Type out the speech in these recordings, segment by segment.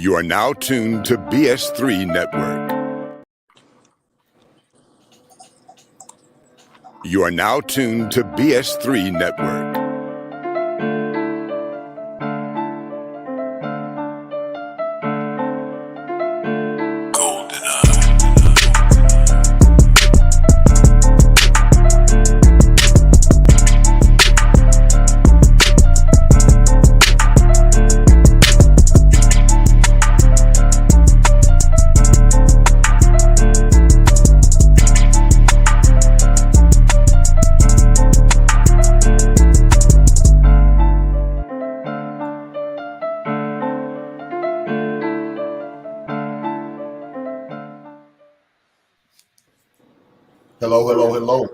You are now tuned to BS3 Network. You are now tuned to BS3 Network. Hello.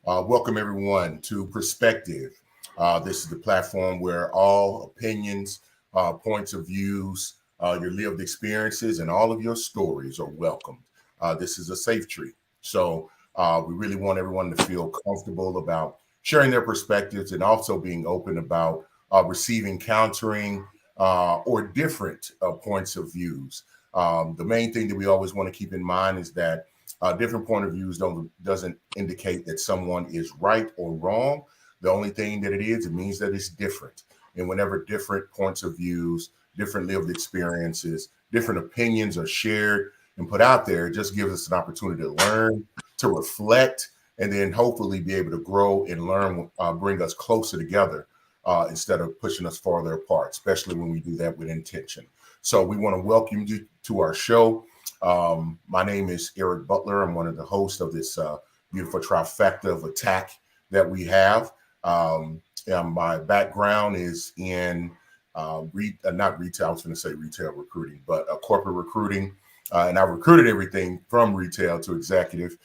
Welcome everyone to Perspective. This is the platform where all opinions, points of views, your lived experiences, and all of your stories are welcomed. This is a safe tree. So we really want everyone to feel comfortable about sharing their perspectives and also being open about receiving countering or different points of views. The main thing that we always want to keep in mind is that different point of views doesn't indicate that someone is right or wrong. The only thing that it means that it's different. And whenever different points of views, different lived experiences, different opinions are shared and put out there, it just gives us an opportunity to learn, to reflect, and then hopefully be able to grow and learn, bring us closer together instead of pushing us farther apart, especially when we do that with intention. So we want to welcome you to our show. My name is Eric Butler. I'm one of the hosts of this beautiful trifecta of attack that we have. My background is in not retail, I was going to say retail recruiting, but corporate recruiting. And I recruited everything from retail to executive.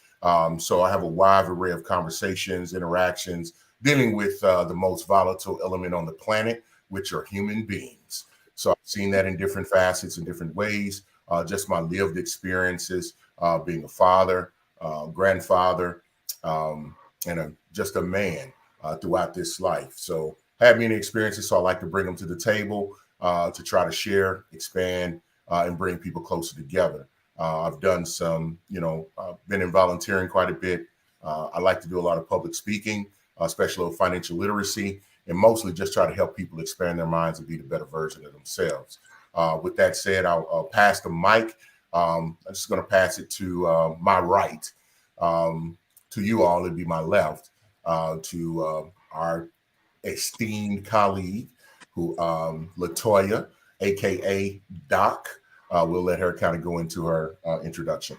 So I have a wide array of conversations, interactions, dealing with the most volatile element on the planet, which are human beings. So I've seen that in different facets, in different ways. Just my lived experiences, being a father, grandfather, and just a man throughout this life. So I have many experiences, so I like to bring them to the table to try to share, expand, and bring people closer together. I've done some, been in volunteering quite a bit. I like to do a lot of public speaking, especially with financial literacy, and mostly just try to help people expand their minds and be the better version of themselves. With that said, I'll pass the mic. I'm just going to pass it to my right, to you all. It'd be my left, to our esteemed colleague, who Latoya, aka Doc. We'll let her kind of go into her introduction.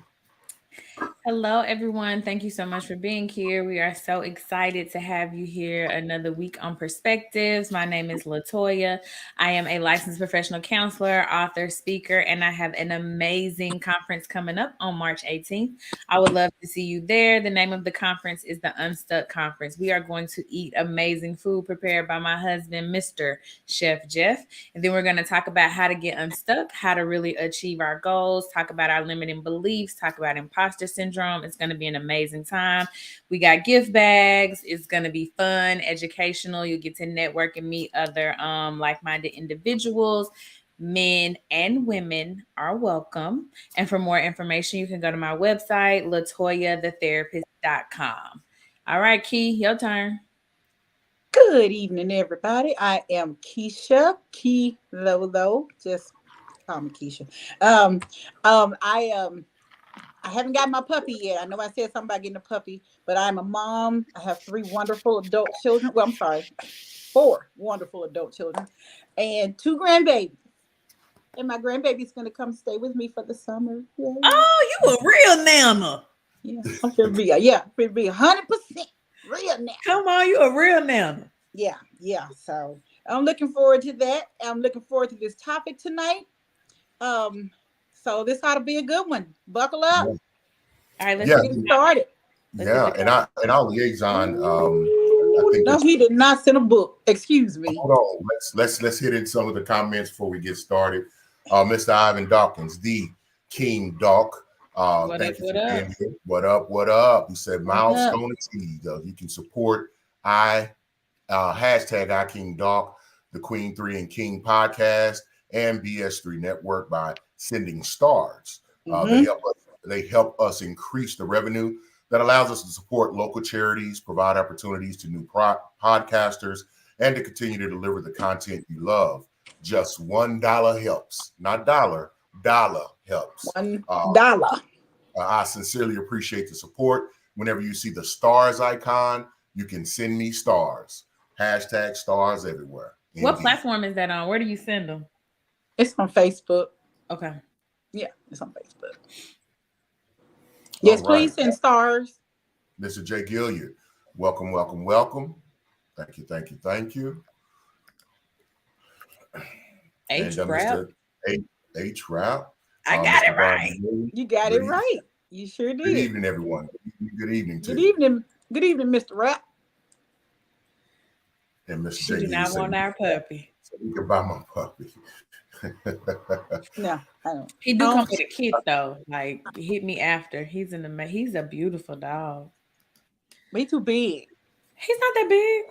Hello, everyone. Thank you so much for being here. We are so excited to have you here another week on Perspectives. My name is Latoya. I am a licensed professional counselor, author, speaker, and I have an amazing conference coming up on March 18th. I would love to see you there. The name of the conference is the Unstuck Conference. We are going to eat amazing food prepared by my husband, Mr. Chef Jeff. And then we're going to talk about how to get unstuck, how to really achieve our goals, talk about our limiting beliefs, talk about imposter syndrome. It's going to be an amazing time. We got gift bags. It's going to be fun, educational. You get to network and meet other like-minded individuals. Men and women are welcome. And for more information, you can go to my website, latoyathetherapist.com. All right, Key, your turn. Good evening, everybody. I am Keisha, Key Lolo. Just call me Keisha. I haven't got my puppy yet. I know I said something about getting a puppy, but I'm a mom. I have 3 wonderful adult children. Well, I'm sorry, 4 wonderful adult children and 2 grandbabies. And my grandbaby's going to come stay with me for the summer. Yay. Oh, you a real nana. Yeah, I'm going to be 100% real nana. Come on, you a real nana. Yeah. So I'm looking forward to that. I'm looking forward to this topic tonight. So this ought to be a good one. Buckle up. All right, let's get started. And our liaison. I think no, he did not send a book. Excuse me. Hold on. Let's hit in some of the comments before we get started. Mr. Ivan Dawkins, the King Doc. Thank you for being here. What up? He said milestone achieved. You can support hashtag iKingDoc, the Queen 3 and King podcast. and BS3 Network by sending stars. Mhm. They help us increase the revenue that allows us to support local charities, provide opportunities to new podcasters, and to continue to deliver the content you love. Just $1 helps, not dollar helps. $1. I sincerely appreciate the support. Whenever you see the stars icon, you can send me stars. Hashtag stars everywhere. What Indeed. platform is that on? Where do you send them? It's on Facebook. Okay. Yeah, it's on Facebook. Yes, All right. please send stars. Mr. Jay Gilliard, welcome, welcome, welcome. Thank you, thank you, thank you. H And Rap. Mr. H Rap. I got Mr. it right. Brian, You got it right. You sure did. Good evening, everyone. Good evening to Good you. evening. Good evening, Mr. Rap. And Mr. She Jay do not want our puppy. So you can buy my puppy. No, I don't. He do come with a kid though. Like hit me after. He's a beautiful dog. Way too big. He's not that big.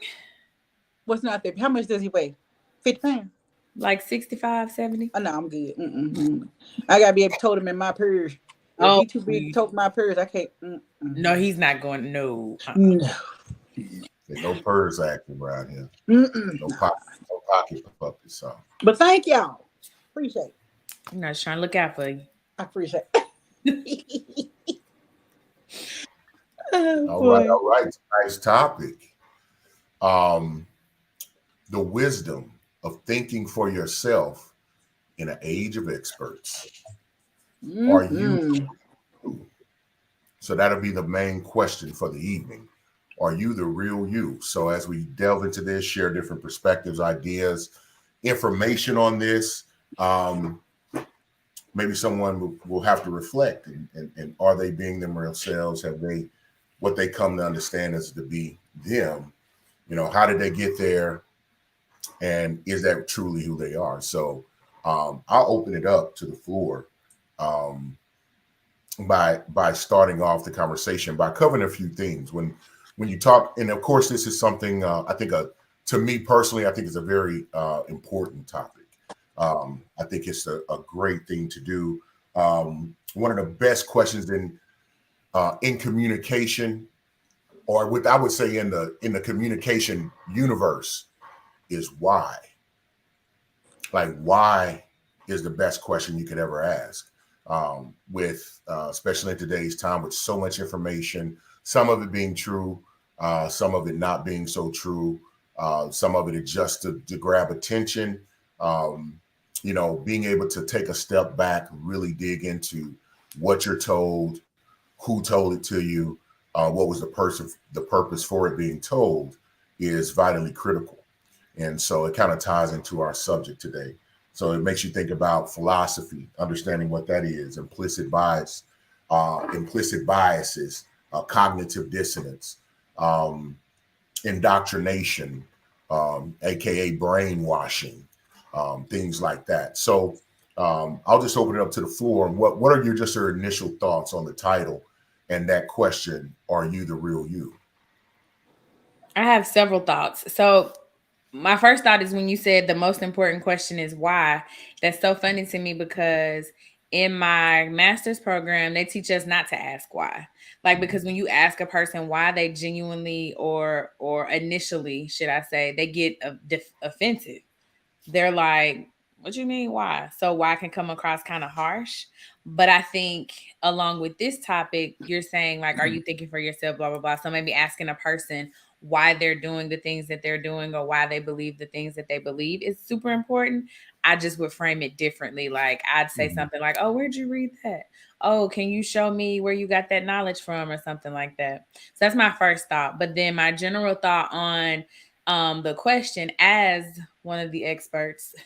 What's not that? How much does he weigh? 50 pounds. Like 65, 70. Oh no, I'm good. Mm-mm. I gotta be able to tote him in my purse. If he too big to tote my purse, I can't. No, he's not going. No. No. There's no purse action around here. No pocket puppy. So. But thank y'all. Appreciate it. I'm not trying to look out for you. I appreciate it. All right. Nice topic. The wisdom of thinking for yourself in an age of experts. Are you? So that'll be the main question for the evening. Are you the real you? So as we delve into this, share different perspectives, ideas, information on this, maybe someone will have to reflect and are they being themselves? Have they what they come to understand as to be them? You know, how did they get there? And is that truly who they are? So I'll open it up to the floor by starting off the conversation by covering a few things. When you talk, and of course, this is something I think to me personally, I think it's a very important topic. I think it's a great thing to do. One of the best questions in communication, or with I would say in the communication universe, is why. Like, why is the best question you could ever ask. With especially in today's time, with so much information, some of it being true, some of it not being so true, some of it is just to grab attention. You know, being able to take a step back, really dig into what you're told, who told it to you, what was the purpose for it being told is vitally critical. And so it kind of ties into our subject today. So it makes you think about philosophy, understanding what that is, implicit bias, implicit biases, cognitive dissonance, indoctrination, aka brainwashing, things like that. So I'll just open it up to the floor. And what are your initial thoughts on the title and that question? Are you the real you? I have several thoughts. So my first thought is when you said the most important question is why. That's so funny to me because in my master's program, they teach us not to ask why. Like, because when you ask a person why, they genuinely or initially, should I say, they get offensive. They're like, what do you mean why? So why can come across kind of harsh. But I think along with this topic, you're saying like, are you thinking for yourself, blah, blah, blah. So maybe asking a person why they're doing the things that they're doing or why they believe the things that they believe is super important. I just would frame it differently. Like I'd say something like, oh, where'd you read that? Oh, can you show me where you got that knowledge from or something like that? So that's my first thought. But then my general thought on the question, as one of the experts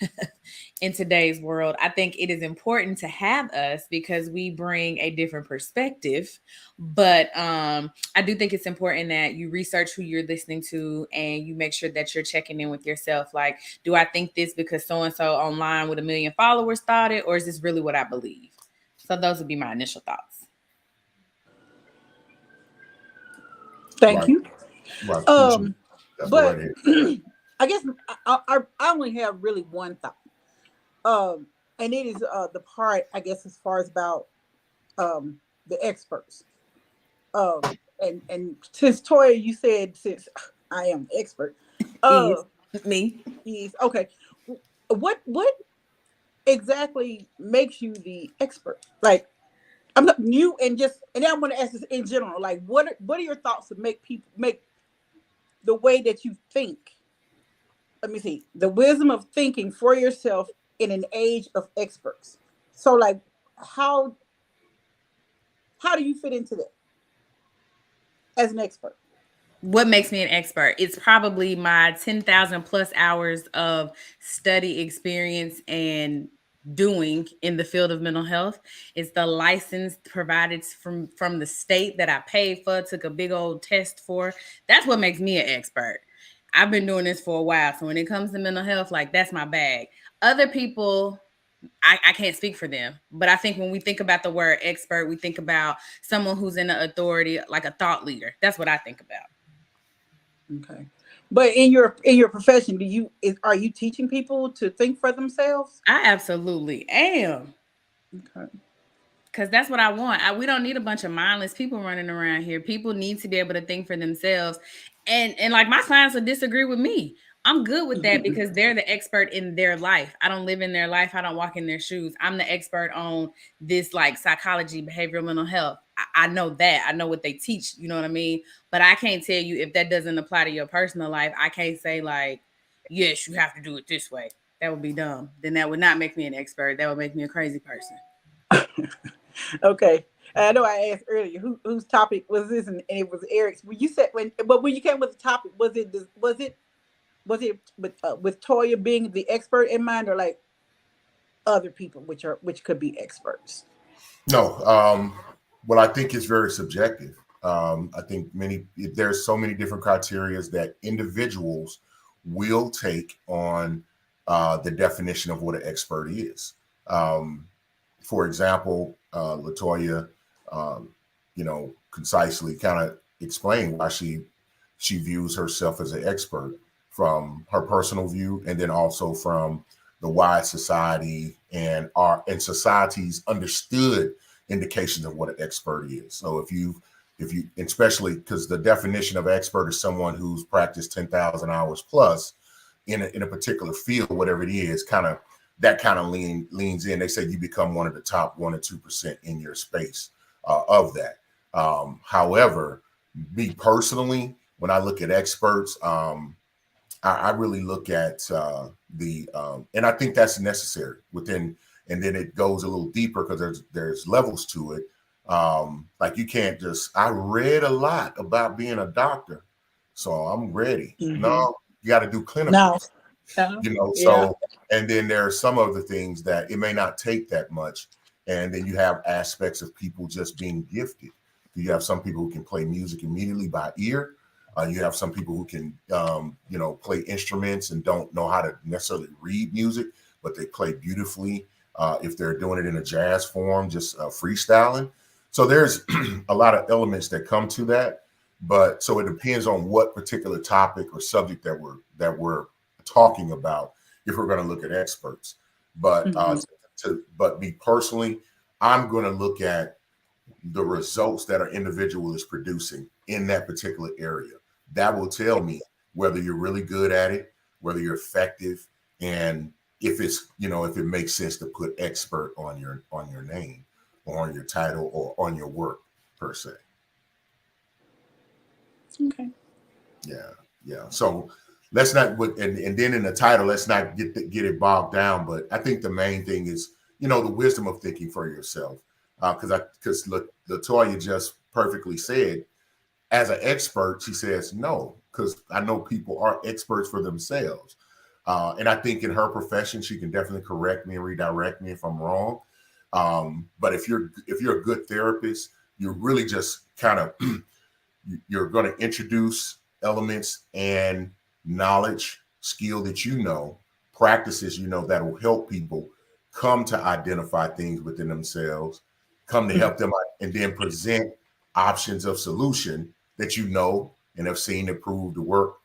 in today's world, I think it is important to have us because we bring a different perspective. But I do think it's important that you research who you're listening to and you make sure that you're checking in with yourself. Like, do I think this because so-and-so online with 1 million followers thought it, or is this really what I believe? So those would be my initial thoughts. Thank you. Right. But I guess I only have really one thought. And it is the part, I guess, as far as about the experts. And since Toya, you said since I am the expert, Is uh, me. is okay. What exactly makes you the expert? Like I'm not you, and then I'm going to ask this in general. Like what are your thoughts to make people make the way that you think? Let me see the wisdom of thinking for yourself in an age of experts. So like how how do you fit into that as an expert? What makes me an expert? It's probably my 10,000 plus hours of study experience and doing in the field of mental health. It's the license provided from the state that I paid for, took a big old test for. That's what makes me an expert. I've been doing this for a while. So when it comes to mental health, like that's my bag. Other people, I can't speak for them, but I think when we think about the word expert, we think about someone who's in the authority, like a thought leader. That's what I think about. Okay. But in your profession, are you teaching people to think for themselves? I absolutely am. Okay. Because that's what I want. We don't need a bunch of mindless people running around here. People need to be able to think for themselves. And like my clients will disagree with me. I'm good with that because they're the expert in their life. I don't live in their life. I don't walk in their shoes. I'm the expert on this like psychology, behavioral mental health. I know that. I know what they teach. You know what I mean? But I can't tell you if that doesn't apply to your personal life. I can't say like, yes, you have to do it this way. That would be dumb. Then that would not make me an expert. That would make me a crazy person. Okay. I know I asked earlier whose topic was this, and it was Eric's. When you said but when you came with the topic, was it with Toya being the expert in mind, or like other people which could be experts? No, well, I think it's very subjective. I think there's so many different criterias that individuals will take on the definition of what an expert is. For example, Latoya, concisely kind of explained why she views herself as an expert from her personal view, and then also from the wide society and society's understood indications of what an expert is. So if you especially because the definition of expert is someone who's practiced 10,000 hours plus in a particular field, whatever it is, that kind of leans in. They say you become one of the top 1 or 2% in your space of that. However, me personally, when I look at experts, I really look at and I think that's necessary within, and then it goes a little deeper because there's levels to it. Like you can't just, I read a lot about being a doctor, so I'm ready. Mm-hmm. No, you got to do clinical. No. So, and then there are some other things that it may not take that much. And then you have aspects of people just being gifted. You have some people who can play music immediately by ear. You have some people who can, play instruments and don't know how to necessarily read music, but they play beautifully if they're doing it in a jazz form, just freestyling. So there's a lot of elements that come to that. But so it depends on what particular topic or subject that we're talking about if we're going to look at experts. But but me personally, I'm going to look at the results that an individual is producing in that particular area. That will tell me whether you're really good at it, whether you're effective, and if it's, if it makes sense to put expert on your name or on your title or on your work per se. Okay. Yeah. So let's not, and then in the title, let's not get it bogged down. But I think the main thing is, the wisdom of thinking for yourself. Because Latoya just perfectly said, as an expert, she says no, because I know people are experts for themselves. And I think in her profession, she can definitely correct me and redirect me if I'm wrong. But if you're a good therapist, you're really just kind of, you're going to introduce elements and knowledge, skill that practices that will help people come to identify things within themselves, come to help them, and then present options of solution that and have seen it prove to work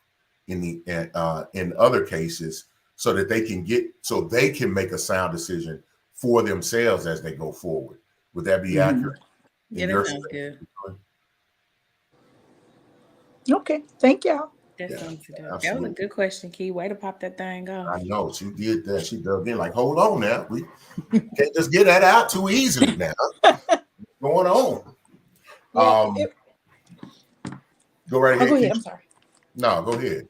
in other cases so that they can make a sound decision for themselves as they go forward. Would that be accurate? Yeah, that sounds good. Okay, thank y'all. That Yeah, sounds good. That was a absolutely. good question, Key. Way to pop that thing off. I know she did that. She dug in like, hold on now. We can't just get that out too easily now. What's going on? Well, Go right ahead. go ahead. I'm sorry. No, go ahead.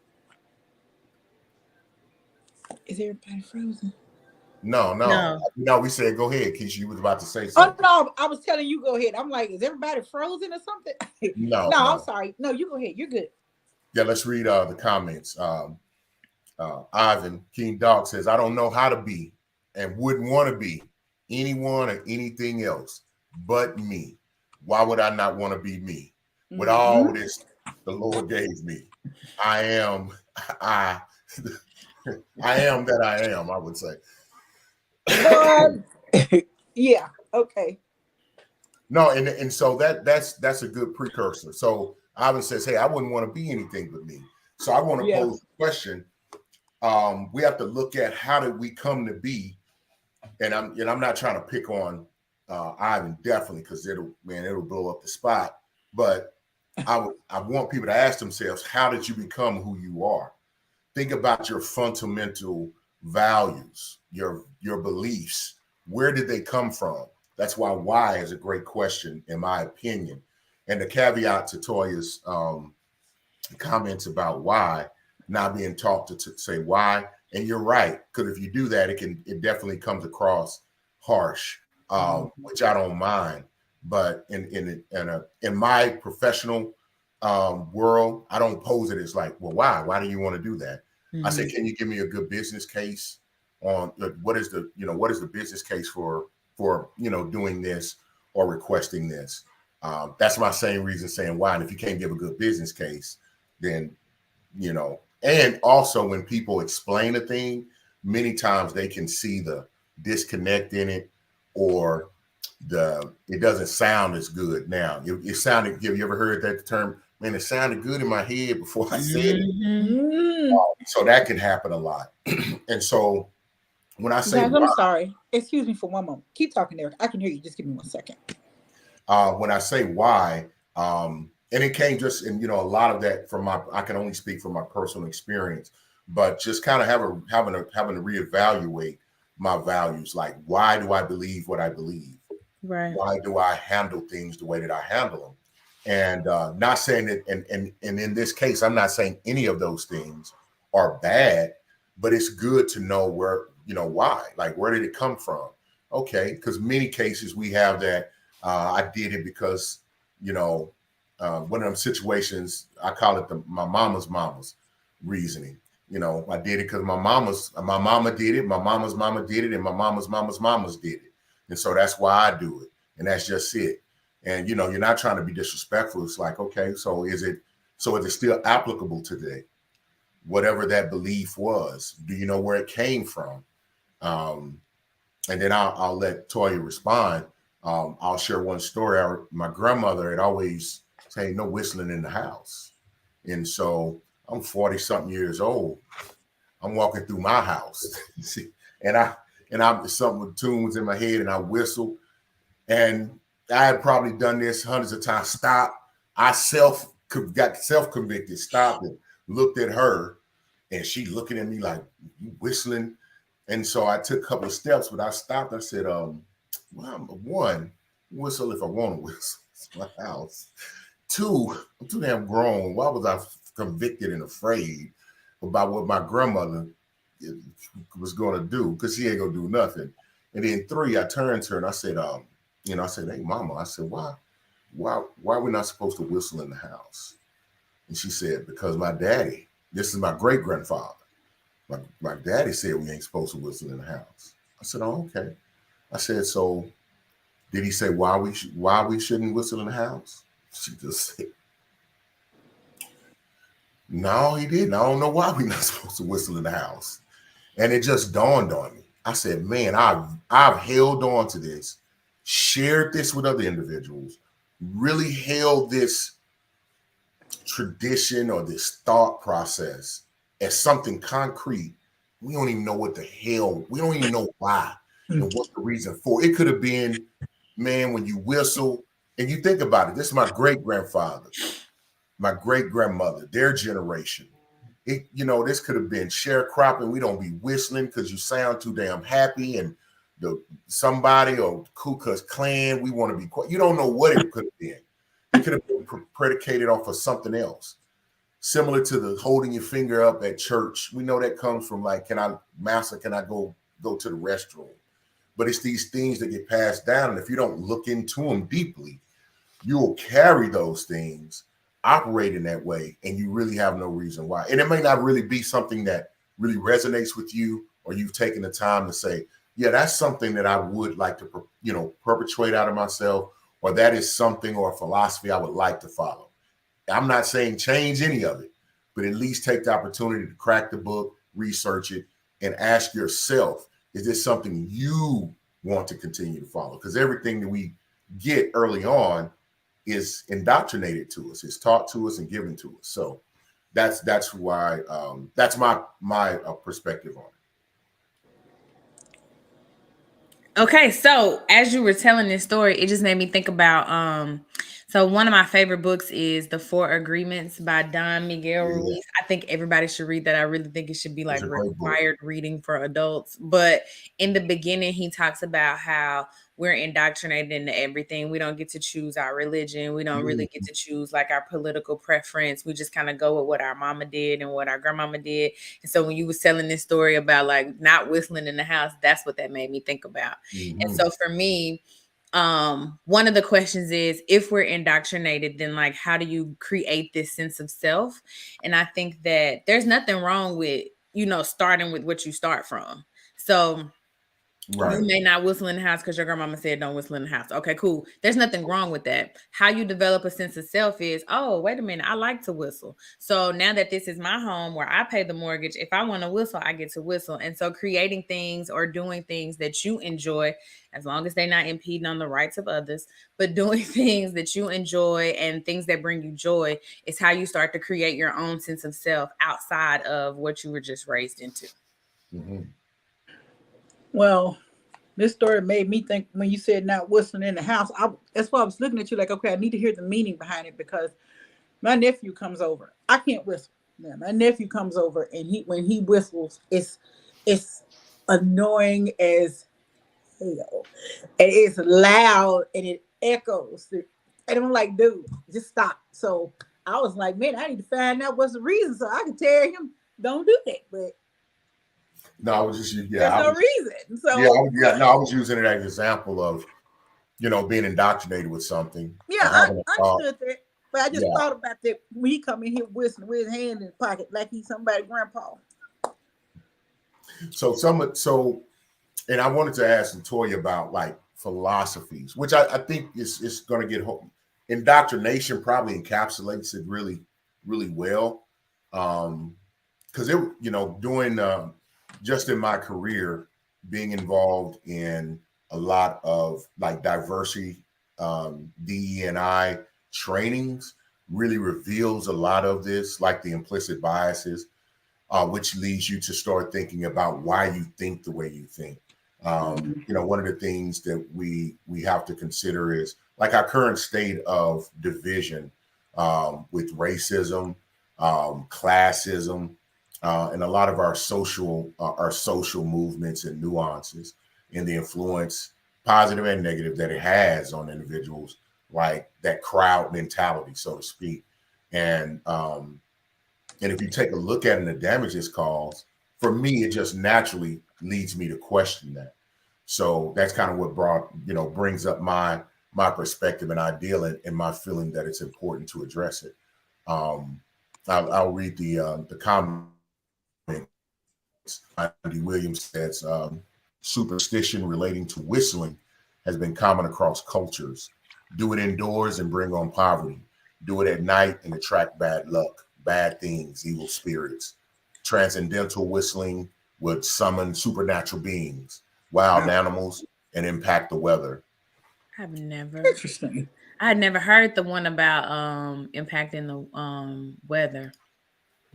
Is everybody frozen? No. We said go ahead, Keisha. You was about to say something. Oh no, I was telling you go ahead. I'm like, is everybody frozen or something? No. I'm sorry. No, you go ahead. You're good. Yeah, let's read the comments. Ivan King Dog says, I don't know how to be and wouldn't want to be anyone or anything else but me. Why would I not want to be me? With all this the Lord gave me, I am that I am, I would say. Yeah, okay. No, and so that's a good precursor. So Ivan says, hey, I wouldn't want to be anything but me. So I want to pose the question. We have to look at how did we come to be, and I'm not trying to pick on Ivan, definitely, because it'll blow up the spot. But I want people to ask themselves, how did you become who you are? Think about your fundamental values, your beliefs. Where did they come from? That's why is a great question, in my opinion. And the caveat to Toya's comments about why, not being taught to say why. And you're right, because if you do that, it definitely comes across harsh, which I don't mind. But in my professional world, I don't pose it as like, well, why? Why do you want to do that? I say, can you give me a good business case on what is the business case for doing this or requesting this? That's my same reason saying why. And if you can't give a good business case, then and also when people explain a thing, many times they can see the disconnect in it, or it doesn't sound as good. Now it sounded. Have you ever heard that term? Man, it sounded good in my head before I said it. So that can happen a lot. And so when I say, guys, I'm sorry. Excuse me for one moment. Keep talking, Eric. I can hear you. Just give me 1 second. When I say why, and it came just, and a lot of that from I can only speak from my personal experience, but just kind of having to reevaluate my values. Like, why do I believe what I believe? Right. Why do I handle things the way that I handle them? And not saying that, and in this case, I'm not saying any of those things are bad, but it's good to know where, why, like, where did it come from? Okay, because many cases we have that I did it because, one of them situations, I call it my mama's reasoning. I did it because my mama did it, my mama's mama did it, and my mama's mamas did it. And so that's why I do it. And that's just it. And, you're not trying to be disrespectful. It's like, okay, so is it still applicable today? Whatever that belief was, do you know where it came from? And then I'll let Toya respond. I'll share one story. My grandmother had always say, no whistling in the house. And so I'm 40 something years old. I'm walking through my house and I'm something with tunes in my head and I whistle. And I had probably done this hundreds of times. Stop. I got self-convicted, stopped and looked at her, and she looking at me like, you whistling? And so I took a couple of steps, but I stopped. I said, well, one, whistle if I want to whistle. It's my house. Two, I'm too damn grown. Why was I convicted and afraid about what my grandmother was going to do? Because she ain't going to do nothing. And then three, I turned to her and I said, I said, hey, mama, I said, why are we not supposed to whistle in the house? And she said, because my daddy, this is my great grandfather. My daddy said we ain't supposed to whistle in the house. I said, oh, okay. I said, so did he say why we shouldn't whistle in the house? She just said, no, he didn't. I don't know why we're not supposed to whistle in the house. And it just dawned on me. I said, man, I've held on to this, shared this with other individuals, really held this tradition or this thought process as something concrete we don't even know what the hell, we don't even know why and what's the reason for. It could have been, man, when you whistle, and you think about it, this is my great-grandfather, my great-grandmother, their generation. This could have been sharecropping. We don't be whistling because you sound too damn happy, and somebody or Ku Klux Klan, we want to be quiet. You don't know what it could have been. It could have been predicated off of something else. Similar to the holding your finger up at church. We know that comes from like, can I go to the restroom? But it's these things that get passed down. And if you don't look into them deeply, you will carry those things, operate in that way, and you really have no reason why. And it may not really be something that really resonates with you, or you've taken the time to say, yeah, that's something that I would like to, perpetuate out of myself, or that is something or a philosophy I would like to follow. I'm not saying change any of it, but at least take the opportunity to crack the book, research it, and ask yourself, is this something you want to continue to follow? Because everything that we get early on is indoctrinated to us, is taught to us and given to us. So that's why that's my perspective on it. Okay, so as you were telling this story, it just made me think about so one of my favorite books is The Four Agreements by Don Miguel Ruiz. I think everybody should read that. I really think it should be like required reading for adults. But in the beginning, he talks about how we're indoctrinated into everything. We don't get to choose our religion. We don't really get to choose like our political preference. We just kind of go with what our mama did and what our grandmama did. And so when you was telling this story about like not whistling in the house, that's what that made me think about. And so for me, one of the questions is, if we're indoctrinated, then like, how do you create this sense of self? And I think that there's nothing wrong with, starting with what you start from. So you may not whistle in the house because your grandmama said don't whistle in the house. Okay, cool. There's nothing wrong with that. How you develop a sense of self is, oh, wait a minute, I like to whistle. So now that this is my home where I pay the mortgage, if I want to whistle, I get to whistle. And so creating things or doing things that you enjoy, as long as they're not impeding on the rights of others, but doing things that you enjoy and things that bring you joy is how you start to create your own sense of self outside of what you were just raised into. Well, this story made me think when you said not whistling in the house. That's why I was looking at you like, okay, I need to hear the meaning behind it, because my nephew comes over. I can't whistle. Yeah, my nephew comes over, and when he whistles, it's annoying as hell. And it's loud and it echoes. And I'm like, dude, just stop. So I was like, man, I need to find out what's the reason so I can tell him don't do that. But no, I was just there's no reason. So I was using it as an example of being indoctrinated with something. Yeah, I understood that, but I just thought about that when he come in here whistling with his hand in his pocket like he's somebody's grandpa. So, and I wanted to ask Toya about like philosophies, which I think is going to get home. Indoctrination probably encapsulates it really, really well. Because doing just in my career, being involved in a lot of like diversity, DE&I trainings really reveals a lot of this, like the implicit biases, which leads you to start thinking about why you think the way you think. One of the things that we have to consider is like our current state of division with racism, classism, and a lot of our social movements and nuances, and the influence, positive and negative, that it has on individuals, like that crowd mentality, so to speak. And if you take a look at it and the damage it's caused, for me, it just naturally leads me to question that. So that's kind of what brings up my perspective and ideal and my feeling that it's important to address it. I'll read the comment. Andy Williams says, superstition relating to whistling has been common across cultures. Do it indoors and bring on poverty. Do it at night and attract bad luck, bad things, evil spirits. Transcendental whistling would summon supernatural beings, wild animals, and impact the weather. Interesting. I had never heard the one about impacting the weather.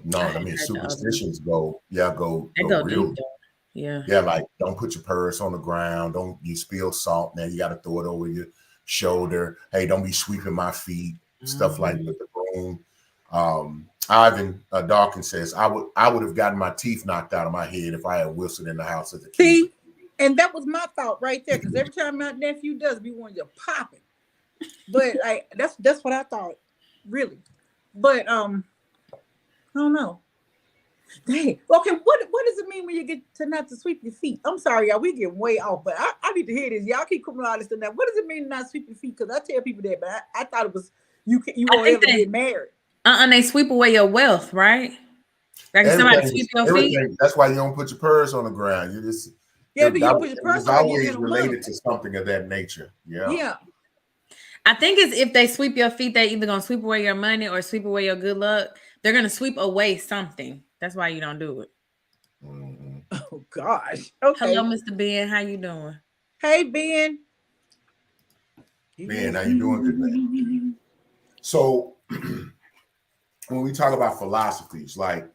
No, I I had mean heard the other one. superstitions go They go go deep real. though. Yeah. Yeah, like don't put your purse on the ground. Don't you spill salt. Now you got to throw it over your shoulder. Hey, don't be sweeping my feet. Stuff like Mhm. with the broom. Ivan Dawkins says I would have gotten my teeth knocked out of my head if I had whistled in the house as a kid. See, and that was my thought right there. Because every time my nephew does, be one you popping. But like that's what I thought, really. But I don't know. Dang. Okay, what does it mean when you get to not to sweep your feet? I'm sorry, y'all. We get way off, but I need to hear this. Y'all keep coming on this and that. What does it mean to not sweep your feet? Because I tell people that, but I thought it was you I won't think ever get married. they sweep away your wealth, right? Like if somebody sweep your feet. Everything. That's why you don't put your purse on the ground. You just Yeah, but you put your it purse was on like you always in a money. related to something of that nature. Yeah. Yeah. I think it's if they sweep your feet, they either gonna sweep away your money or sweep away your good luck. They're gonna sweep away something. That's why you don't do it. Mm-hmm. Oh gosh. Hello, Okay. Mr. Ben. How you doing? Hey Ben. Man, how you doing, good man? So when we talk about philosophies, like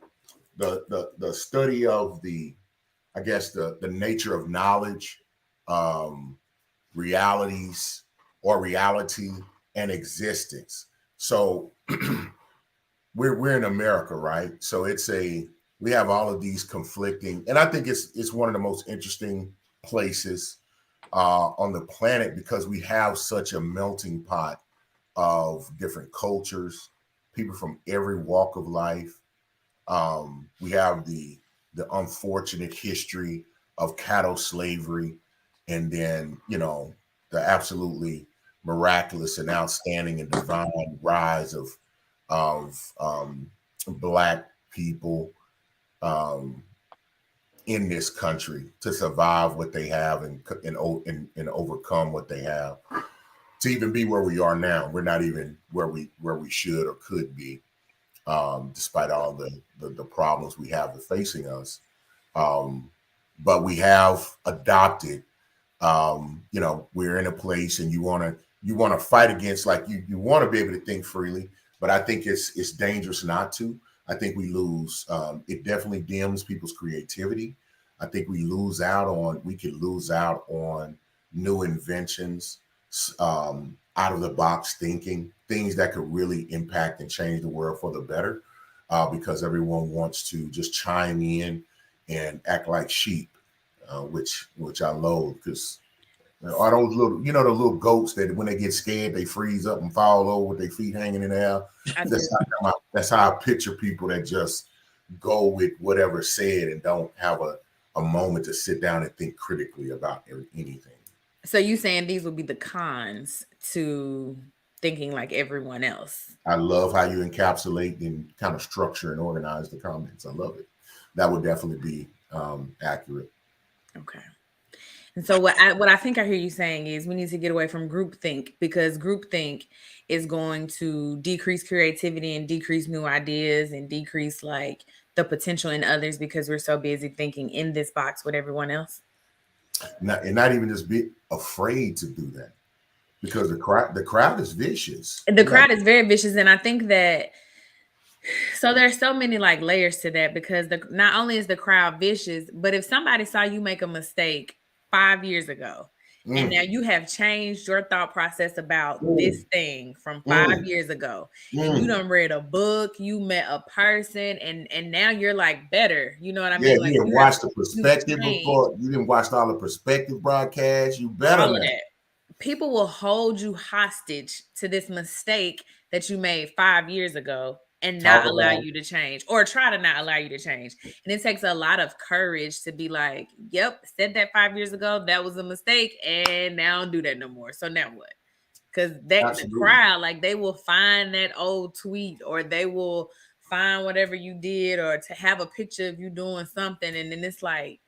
the study of I guess the nature of knowledge, realities or reality and existence. So we're in America, right? So we have all of these conflicting, and I think it's one of the most interesting places on the planet because we have such a melting pot of different cultures, people from every walk of life. We have the unfortunate history of cattle slavery, and then the absolutely miraculous and outstanding and divine rise of Black people um, in this country to survive what they have and overcome what they have to even be where we are now. We're not even where we should or could be, despite all the problems we have facing us. But we have adopted. We're in a place, and you want to fight against, like you want to be able to think freely, but I think it's dangerous not to. I think we lose. It definitely dims people's creativity. I think we can lose out on new inventions, out of the box thinking, things that could really impact and change the world for the better, because everyone wants to just chime in and act like sheep, which I loathe because are those little, the little goats that when they get scared, they freeze up and fall over with their feet hanging in the air. That's how I picture people that just go with whatever said and don't have a moment to sit down and think critically about anything. So you saying these would be the cons to thinking like everyone else? I love how you encapsulate and kind of structure and organize the comments. I love it. That would definitely be accurate. Okay. And so what I think I hear you saying is we need to get away from groupthink, because groupthink is going to decrease creativity and decrease new ideas and decrease like the potential in others because we're so busy thinking in this box with everyone else. Not even just be afraid to do that, because the crowd is vicious. The crowd is very vicious, and I think that so there's so many like layers to that, because not only is the crowd vicious, but if somebody saw you make a mistake 5 years ago, and now you have changed your thought process about this thing from 5 years ago, and you done read a book, you met a person, and now you're like better. You know what I mean? Like you didn't watch the perspective before. You didn't watch all the perspective broadcasts. You better all of that. People will hold you hostage to this mistake that you made 5 years ago and not allow you to change, or try to not allow you to change. And it takes a lot of courage to be like, yep, said that 5 years ago, that was a mistake, and now don't do that no more. So now what? Because the crowd, like, they will find that old tweet, or they will find whatever you did, or to have a picture of you doing something, and then it's like,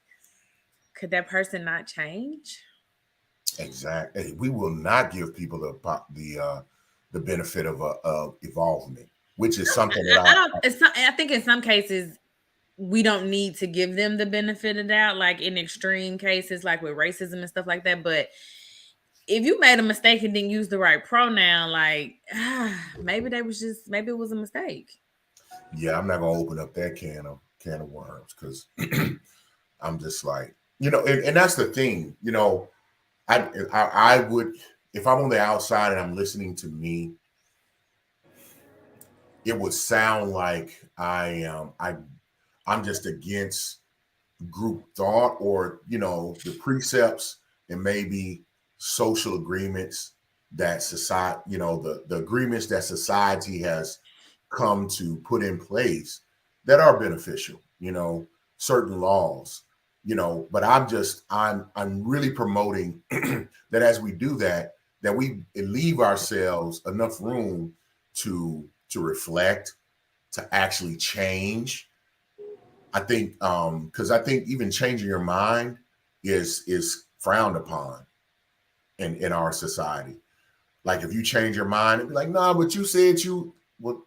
could that person not change? Exactly. We will not give people the benefit of evolvement, which is something that I think in some cases we don't need to give them the benefit of doubt, like in extreme cases, like with racism and stuff like that. But if you made a mistake and didn't use the right pronoun, like maybe it was a mistake. Yeah, I'm not gonna open up that can of worms because I'm just like, and that's the thing, I would, if I'm on the outside and I'm listening to me, it would sound like I'm just against group thought or the precepts and maybe social agreements that society, the agreements that society has come to put in place that are beneficial, certain laws, but I'm really promoting that as we do that we leave ourselves enough room to reflect, to actually change. I think because I think even changing your mind is frowned upon in our society. Like if you change your mind and be like, nah, but you said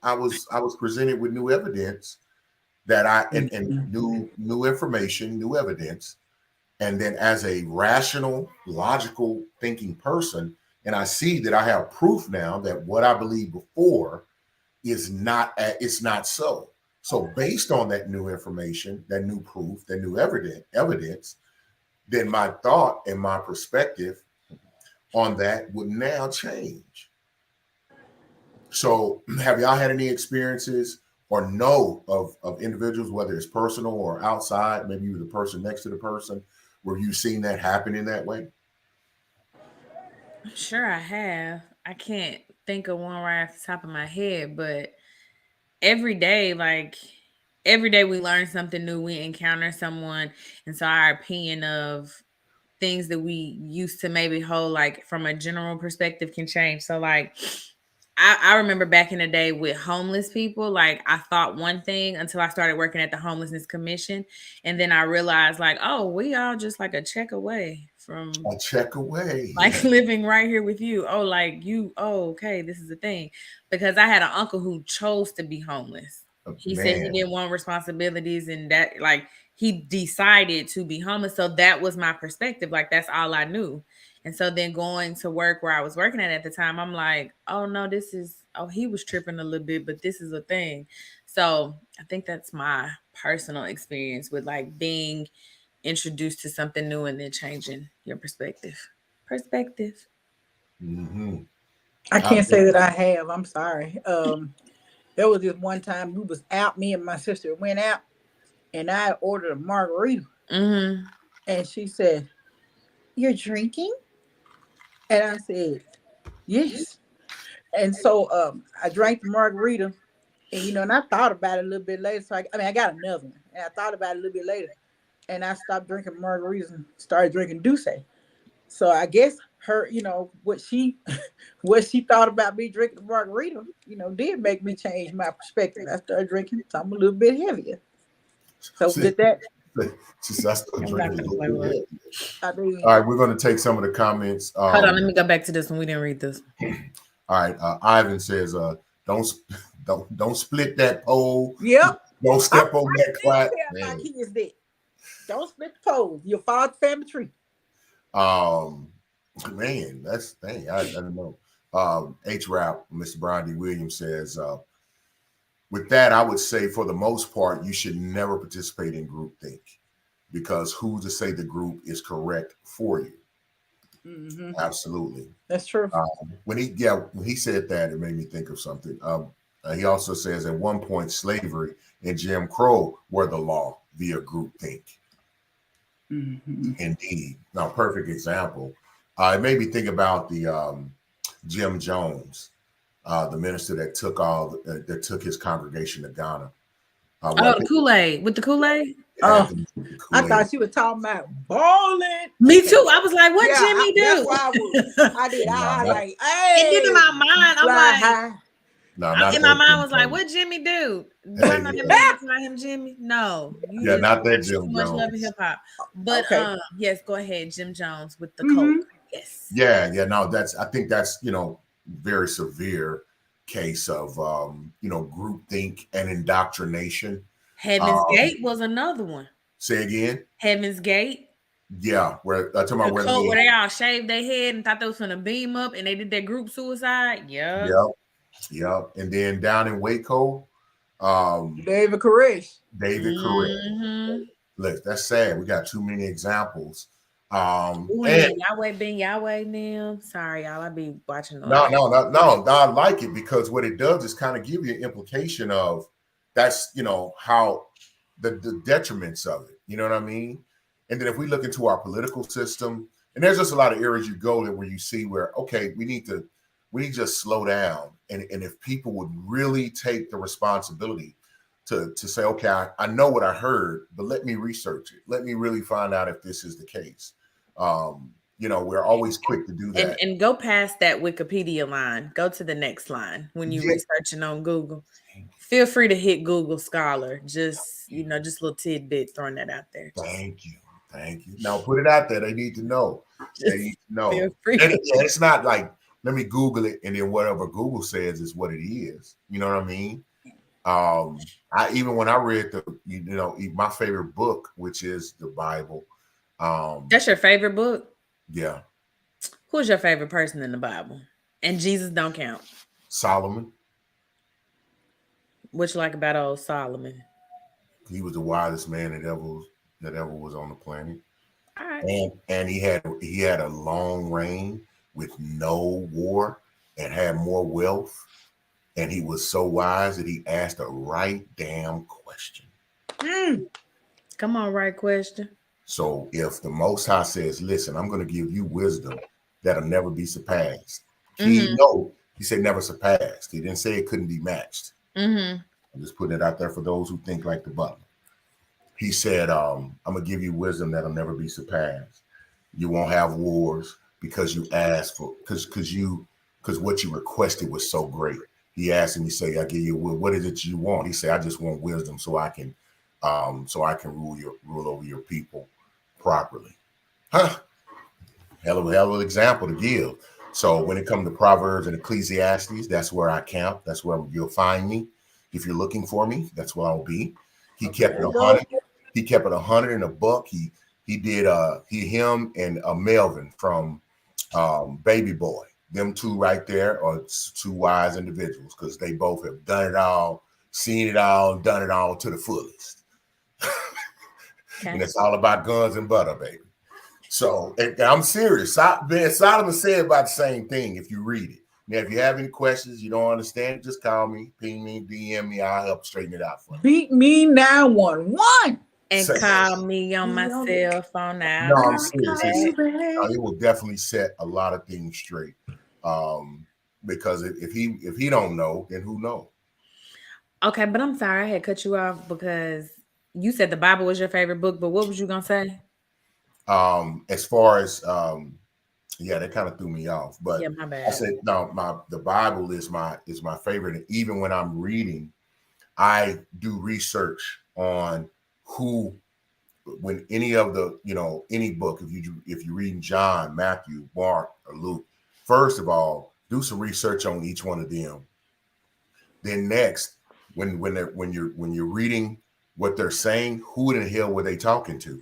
I was presented with new evidence that and new information, new evidence. And then as a rational, logical thinking person, and I see that I have proof now that what I believed before it's not so. So based on that new information, that new proof, that new evidence, then my thought and my perspective on that would now change. So have y'all had any experiences or know of individuals, whether it's personal or outside, maybe you were the person next to the person, where you've seen that happen in that way? I'm sure I have. I can't think of one right off the top of my head, but every day, like every day we learn something new, we encounter someone, and so our opinion of things that we used to maybe hold like from a general perspective can change. So like I remember back in the day with homeless people, like I thought one thing until I started working at the homelessness commission. And then I realized like, oh, we all just like a check away from A check away. like living right here with you. Oh, like you, oh, okay, this is the thing. Because I had an uncle who chose to be homeless. He said he Man. didn't want responsibilities and that like he decided to be homeless. So that was my perspective. Like that's all I knew. And so then going to work where I was working at the time, I'm like, oh no, he was tripping a little bit, but this is a thing. So I think that's my personal experience with like being introduced to something new and then changing your perspective. Perspective. Mm-hmm. I can't say that I have. I'm sorry. There was this one time we was out, me and my sister went out, and I ordered a margarita, Mm-hmm. and she said, "You're drinking?" And I said, "Yes." And so I drank the margarita, and and I thought about it a little bit later. So I got another one, and I thought about it a little bit later, and I stopped drinking margaritas and started drinking Douce. So I guess her, what she thought about me drinking the margarita, did make me change my perspective. I started drinking something a little bit heavier. So did that? Since I still I'm not drinking gonna a play little with bit. it. I mean, All right, we're going to take some of the comments. Hold on, let me go back to this one. We didn't read this. All right, Ivan says, don't split that pole. yep. Don't step on that Tell clap. my kids that. Don't split the pole. You'll fall the family tree. Man, that's dang. I don't know. H-Rap, Mr. Brian D. Williams says, with that, I would say for the most part, you should never participate in groupthink because who's to say the group is correct for you? Mm-hmm. Absolutely. That's true. When he said that, it made me think of something. He also says at one point, slavery and Jim Crow were the law via groupthink. Mm-hmm. Indeed. Now, perfect example. It made me think about the Jim Jones, the minister that took his congregation to Ghana. The Kool-Aid with the Kool-Aid. Oh, I thought you were talking about bowling. Me too. I was like, what Jimmy do? That's why I did. I like, hey. And then in my mind, I'm like, in my mind was like, what Jimmy do? Do I know that man him Jimmy? No. Yeah, not that Jim Jones. Much love in hip hop. But yes, go ahead, Jim Jones with the Coke. Yes. Yeah. No, I think that's very severe case of groupthink and indoctrination. Heaven's Gate was another one. Say again. Heaven's Gate. Yeah, where talking about where they all shaved their head and thought they was gonna beam up, and they did that group suicide. Yeah. And then down in Waco, David Koresh. David Koresh. Mhm. Look, that's sad. We got too many examples. Ooh, And Yahweh Ben Yahweh now. Sorry, y'all. I be watching the no. I like it because what it does is kind of give you an implication of that's how the detriments of it. You know what I mean? And then if we look into our political system, and there's just a lot of areas you go there where you see where we need to just slow down. And if people would really take the responsibility to say, okay, I know what I heard, but let me research it. Let me really find out if this is the case. We're always quick to do that. And go past that Wikipedia line. Go to the next line when you're researching on Google. Feel free to hit Google Scholar. Just just a little tidbit, throwing that out there. Thank you. Now put it out there. They need to know. They need to know. Feel free. It's not like let me Google it and then whatever Google says is what it is. You know what I mean? Even when I read my favorite book, which is the Bible. That's your favorite book? Yeah. Who's your favorite person in the Bible? And Jesus don't count. Solomon. What you like about old Solomon? He was the wisest man that ever was on the planet. All right. And he had a long reign with no war and had more wealth. And he was so wise that he asked the right damn question. Come on, right question. So if the Most High says, listen, I'm going to give you wisdom that'll never be surpassed. He said never surpassed. He didn't say it couldn't be matched. I'm just putting it out there for those who think like the butler. He said, I'm going to give you wisdom that'll never be surpassed. You won't have wars because you asked for, because what you requested was so great. He asked him, he said, I give you, what is it you want? He said, I just want wisdom so I can rule over your people properly. Hell of an example to give. So when it comes to Proverbs and Ecclesiastes, that's where I camp. That's where you'll find me. If you're looking for me, that's where I'll be. He kept it 100. He kept it 100 in a buck. Him and Melvin from Baby Boy. Them two right there are two wise individuals because they both have done it all, seen it all, done it all to the fullest. Okay. And it's all about guns and butter, baby. So I'm serious. Solomon said about the same thing if you read it. Now, if you have any questions, you don't understand, just call me, ping me, DM me. I'll help straighten it out for you. Beat me 911. And call me on my cell phone now. No, I'm serious. It will definitely set a lot of things straight. Because if he don't know, then who knows? Okay, but I'm sorry I had cut you off because you said the Bible was your favorite book, but what was you gonna say? As far as that kind of threw me off. But yeah, my bad. I said the Bible is my favorite. And even when I'm reading, I do research on when any of the any book, if you read John, Matthew, Mark, or Luke, first of all, do some research on each one of them. Then next, when you're reading what they're saying, who in the hell were they talking to?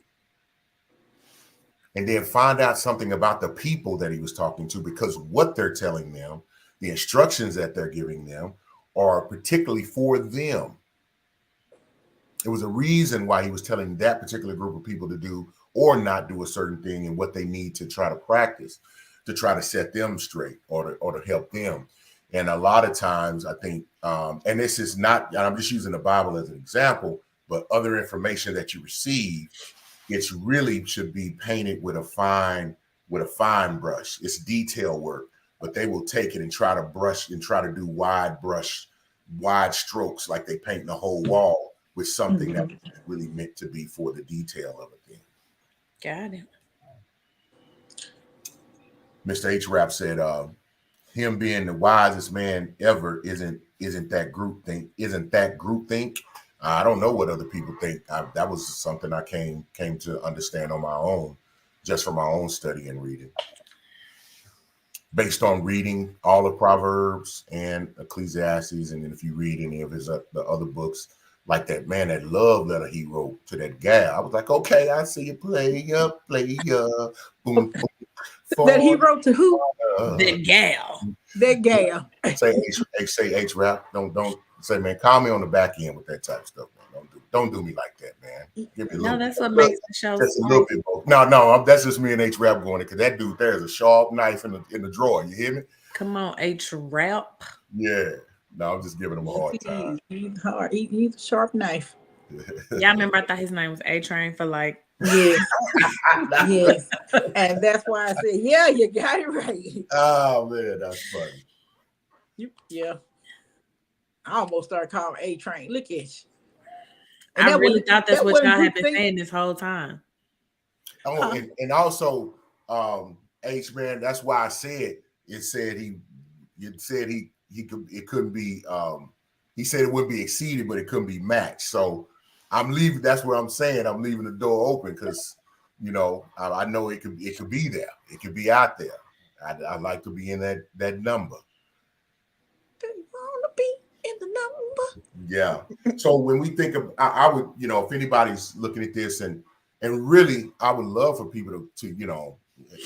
And then find out something about the people that he was talking to, because what they're telling them, the instructions that they're giving them, are particularly for them. It was a reason why he was telling that particular group of people to do or not do a certain thing and what they need to try to practice to try to set them straight or to help them. And a lot of times I think, and this is not, I'm just using the Bible as an example, but other information that you receive, it's really should be painted with a fine brush. It's detail work, but they will take it and try to brush and try to do wide strokes, like they paint the whole wall with something that was really meant to be for the detail of a thing. Got it. Mr. H-Rap said, him being the wisest man ever isn't that groupthink. I don't know what other people think. That was something I came to understand on my own, just from my own study and reading. Based on reading all of Proverbs and Ecclesiastes, and then if you read any of the other books, like that love letter he wrote to that gal, I was like, okay, I see you play up, boom, boom. That he wrote to who? The gal. That gal. Say H rap. Don't say, man, call me on the back end with that type of stuff, man. Don't do me like that, man. Give me a No, little that's what bit, makes the show just a spicy. little bit more. No, that's just me and H rap going because that dude there is a sharp knife in the drawer. You hear me? Come on, H rap. Yeah. No, I'm just giving him a hard time. He's hard. He's a sharp knife. Y'all remember I thought his name was A Train for like Yes. Yes. And that's why I said, yeah, you got it right. Oh man, that's funny. Yeah. I almost started calling A Train. Look at you. I really thought that's what y'all had been saying saying this whole time. Oh, and also, H man, that's why I said it said he could, it couldn't be he said it wouldn't be exceeded, but it couldn't be matched. So I'm leaving. That's what I'm saying. I'm leaving the door open because I know it could be there. It could be out there. I'd like to be in that number. Want to be in the number? Yeah. So when we think of, I would, if anybody's looking at this and really, I would love for people to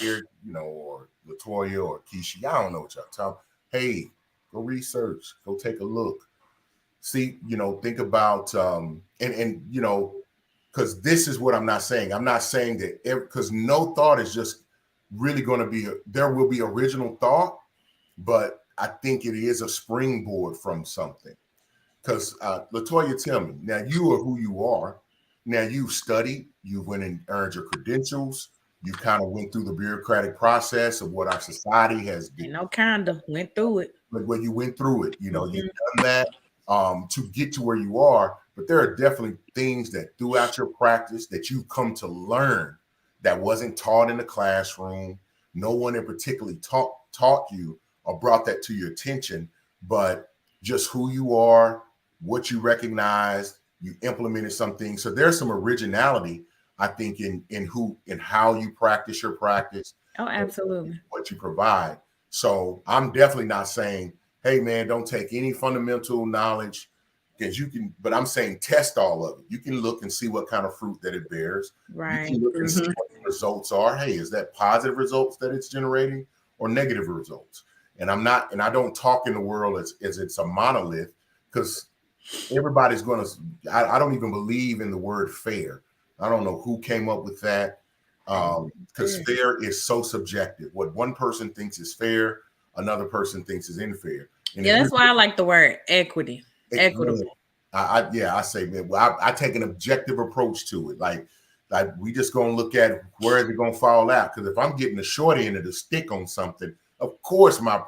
Eric, or Latoya or Keisha, I don't know what y'all talking. Hey, go research, go take a look. See, think about, because this is what I'm not saying. I'm not saying that because no thought is just really going to be, there will be original thought, but I think it is a springboard from something. Because Latoya, tell me, now you are who you are. Now you've studied, you went and earned your credentials. You kind of went through the bureaucratic process of what our society has done. Went through it. But when you went through it, you've done that to get to where you are. But there are definitely things that throughout your practice that you've come to learn that wasn't taught in the classroom. No one in particularly taught you or brought that to your attention, but just who you are, what you recognize, you implemented something. So there's some originality, I think, in how you practice your practice. Oh, absolutely. What you provide. So I'm definitely not saying, hey man, don't take any fundamental knowledge because you can, but I'm saying test all of it. You can look and see what kind of fruit that it bears. Right. You can look and see what the results are. Hey, is that positive results that it's generating or negative results? And I don't talk in the world as it's a monolith because everybody's going to, I don't even believe in the word fair. I don't know who came up with that because fair is so subjective. What one person thinks is fair, another person thinks is unfair. And that's why I like the word equity. Equitable. I say, man, well, I take an objective approach to it. Like we just going to look at where is it going to fall out. Because if I'm getting the short end of the stick on something, of course, my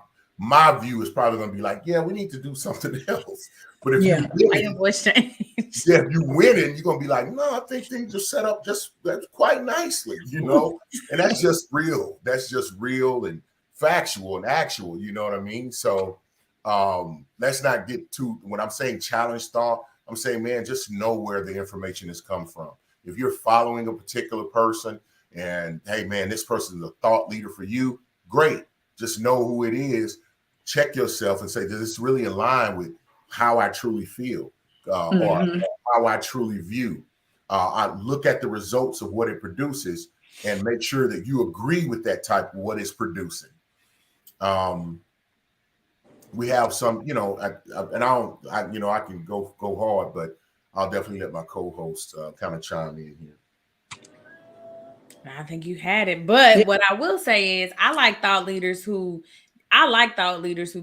view is probably going to be like, yeah, we need to do something else. But if you if you winning, you're going to be like, no, I think things are set up that's quite nicely, and that's just real. That's just real and factual and actual. You know what I mean? So let's not get too, when I'm saying challenge thought, I'm saying, man, just know where the information has come from. If you're following a particular person and, hey, man, this person is a thought leader for you, great. Just know who it is. Check yourself and say, does this really align with how I truly feel or how I truly view? I look at the results of what it produces and make sure that you agree with that type of what it's producing. We have some, I can go hard, but I'll definitely let my co-host kind of chime in here. I think you had it, but what I will say is I like thought leaders who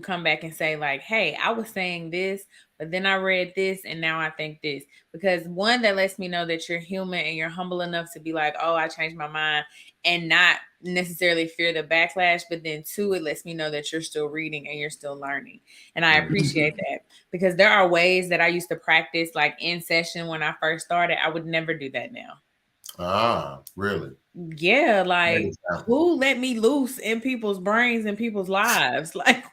come back and say like, hey, I was saying this, but then I read this and now I think this, because one, that lets me know that you're human and you're humble enough to be like, oh, I changed my mind and not necessarily fear the backlash. But then two, it lets me know that you're still reading and you're still learning. And I appreciate that, because there are ways that I used to practice like in session when I first started. I would never do that now. Ah, really? Yeah, like who let me loose in people's brains and people's lives? Like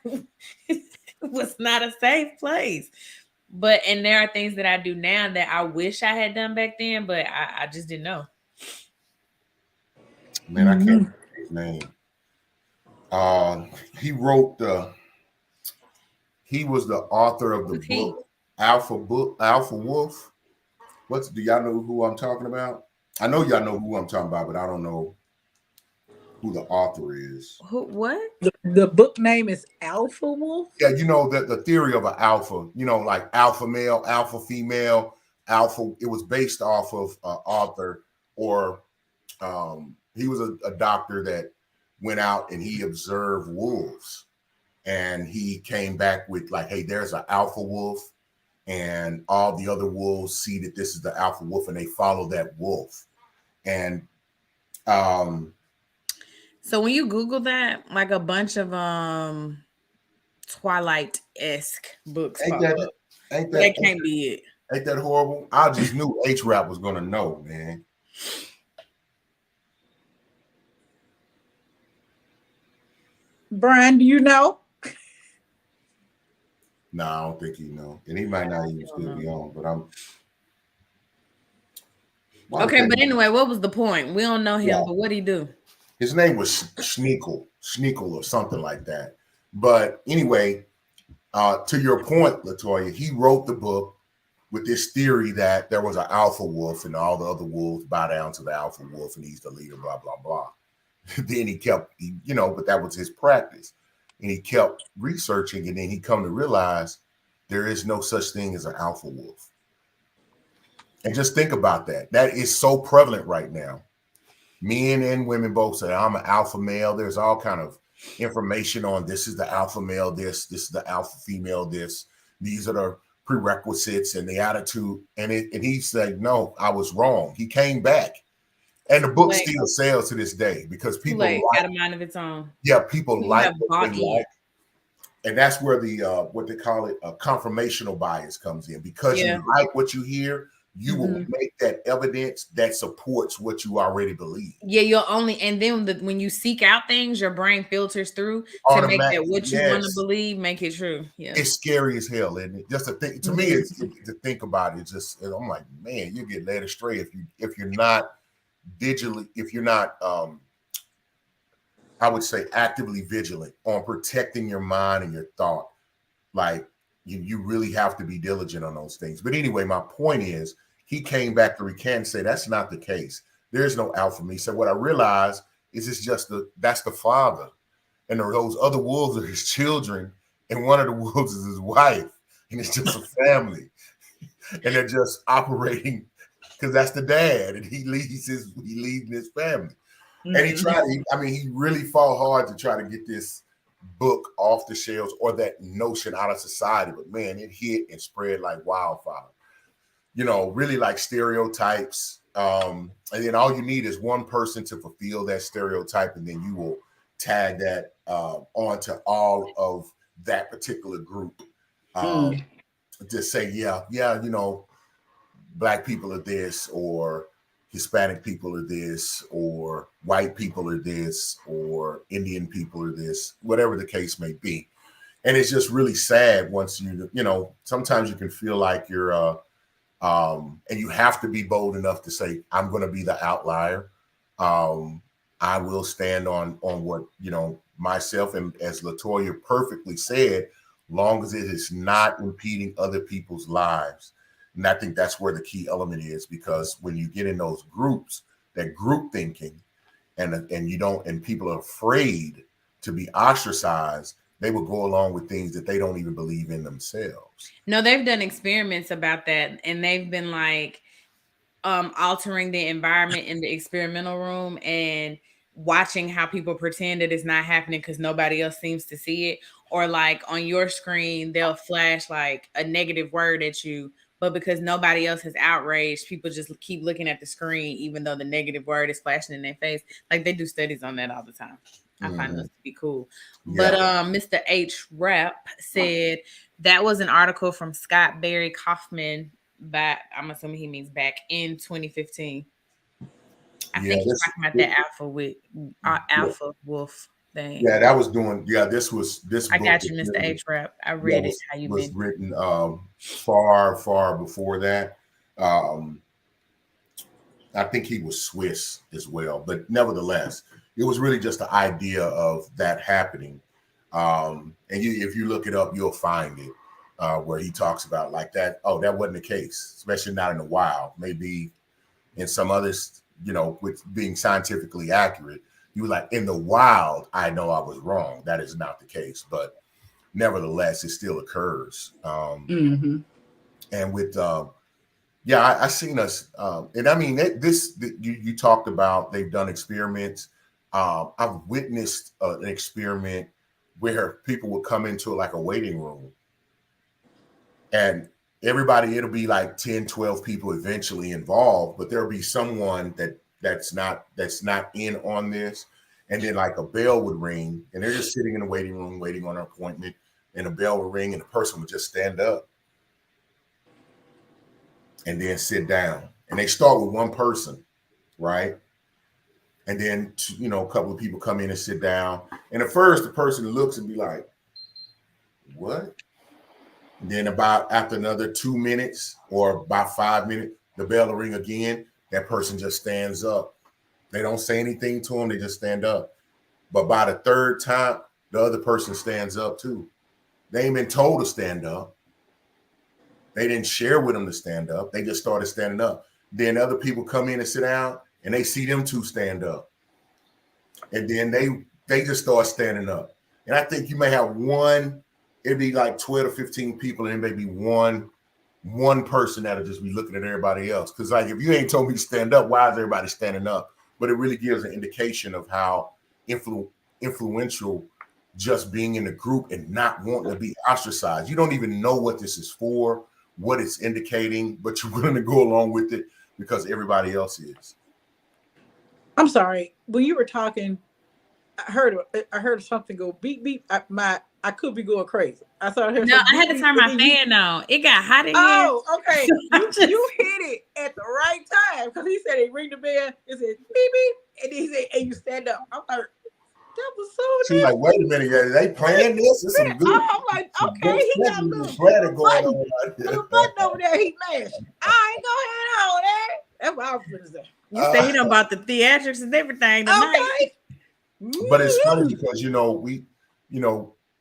it was not a safe place. And there are things that I do now that I wish I had done back then, but I just didn't know. Man, I can't remember his name. He was the author of the book Alpha Wolf. Do y'all know who I'm talking about? I know y'all know who I'm talking about, but I don't know. who the author is. Who? What? The book name is Alpha Wolf. Yeah, you know the theory of an alpha. You know, like alpha male, alpha female, alpha. It was based off of author, or he was a doctor that went out and he observed wolves, and he came back with like, hey, there's an alpha wolf, and all the other wolves see that this is the alpha wolf, and they follow that wolf. And So when you Google that, like a bunch of Twilight-esque books ain't pop that up. ain't That that can't be it. ain't that horrible? I just knew H-Rap was gonna know, man. Brian, do you know? No, I don't think he know, and he might not even still be on. But I'm Okay, but anyway, what was the point? We don't know him, Yeah. but what'd he do? His name was Schneekle or something like that. But anyway, to your point, Latoya, he wrote the book with this theory that there was an alpha wolf and all the other wolves bow down to the alpha wolf and he's the leader, blah, blah, blah. Then he kept, but that was his practice. And he kept researching, and then he come to realize there is no such thing as an alpha wolf. And just think about that. That is so prevalent right now. Men and women both say, I'm an alpha male. There's all kind of information on this is the alpha male, this is the alpha female, this. These are the prerequisites and the attitude. And he said, no, I was wrong. He came back. And the book still sells to this day because people got a mind of its own. Yeah, people like what they like. And that's where the what they call it, confirmational bias comes in. Because you like what you hear, you will make that evidence that supports what you already believe. Yeah, you'll only, and then when you seek out things, your brain filters through to make that what you want to believe, make it true. Yeah, it's scary as hell, isn't it? Just to think, to me, it's to think about it. Just I'm like, man, you get led astray if you're not vigilantly, if you're not, I would say, actively vigilant on protecting your mind and your thought. Like you really have to be diligent on those things. But anyway, my point is, he came back to recant and say that's not the case. There's no alpha me. So what I realized is it's just that's the father, and those other wolves are his children, and one of the wolves is his wife, and it's just a family, and they're just operating because that's the dad, and he leads his family. And he really fought hard to try to get this book off the shelves or that notion out of society. But man, it hit and spread like wildfire. Really like stereotypes. And then all you need is one person to fulfill that stereotype, and then you will tag that onto all of that particular group. Just say, Black people are this, or Hispanic people are this, or white people are this, or Indian people are this, whatever the case may be. And it's just really sad once sometimes you can feel like you're, and you have to be bold enough to say, I'm going to be the outlier. I will stand on what, myself, and as Latoya perfectly said, long as it is not impeding other people's lives. And I think that's where the key element is, because when you get in those groups, that group thinking, and people are afraid to be ostracized, they will go along with things that they don't even believe in themselves. No, they've done experiments about that, and they've been like altering the environment in the experimental room and watching how people pretend that it's not happening because nobody else seems to see it. Or like on your screen, they'll flash like a negative word at you, but because nobody else has outraged, people just keep looking at the screen, even though the negative word is flashing in their face. Like they do studies on that all the time. I find those to be cool. Yeah. But Mr. H-Rap said that was an article from Scott Barry Kaufman back, I'm assuming he means back in 2015. I think he's talking about that alpha wolf thing. Yeah, that was doing. Yeah, this. I got you, Mr. H-Rap. I read it how you was written far before that. I think he was Swiss as well, but nevertheless, it was really just the idea of that happening. And if you look it up, you'll find it where he talks about like that. Oh, that wasn't the case, especially not in the wild. Maybe in some others, with being scientifically accurate. you were like, in the wild, I know I was wrong. That is not the case, but nevertheless, it still occurs. And with I seen us, and I mean you talked about they've done experiments. I've witnessed an experiment where people would come into like a waiting room, and everybody, it'll be like 10, 12 people eventually involved, but there'll be someone that's not in on this, and then like a bell would ring, and they're just sitting in the waiting room waiting on an appointment, and a bell would ring, and the person would just stand up and then sit down, and they start with one person, right? And then a couple of people come in and sit down, and at first the person looks and be like, what? And then about after another 2 minutes or about 5 minutes, the bell will ring again. That person just stands up. They don't say anything to them. They just stand up. But by the third time, the other person stands up too. They ain't been told to stand up. They didn't share with them to stand up. They just started standing up. Then other people come in and sit down, and they see them two stand up. And then they just start standing up. And I think you may have one, it'd be like 12 to 15 people, and maybe one person that'll just be looking at everybody else. Because like, if you ain't told me to stand up, why is everybody standing up? But it really gives an indication of how influential just being in a group and not wanting to be ostracized. You don't even know what this is for, what it's indicating, but you're willing to go along with it because everybody else is. I'm sorry. When you were talking, I heard something go beep beep. I could be going crazy. I thought I heard. No, I had to turn my fan on. It got hot in here. Oh, okay. You hit it at the right time, because he said he ring the bell. It said beep beep, and then he said, and you stand up. I'm like, that was so. She's like, wait a minute, are they playing this? It's some good. I'm like, okay, he got a little going button, on. little button over there. He mashing. I ain't go ahead on that. That's what I was gonna say. You say he done about the theatrics and everything tonight. Okay. But it's funny because we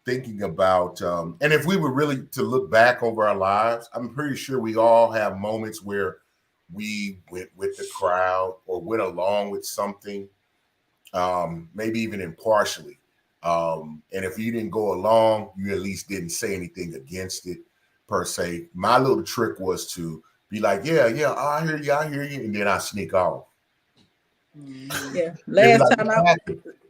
thinking about and if we were really to look back over our lives, I'm pretty sure we all have moments where we went with the crowd or went along with something, maybe even impartially. And if you didn't go along, you at least didn't say anything against it per se. My little trick was to be like, yeah, I hear you, and then I sneak off. Yeah, last time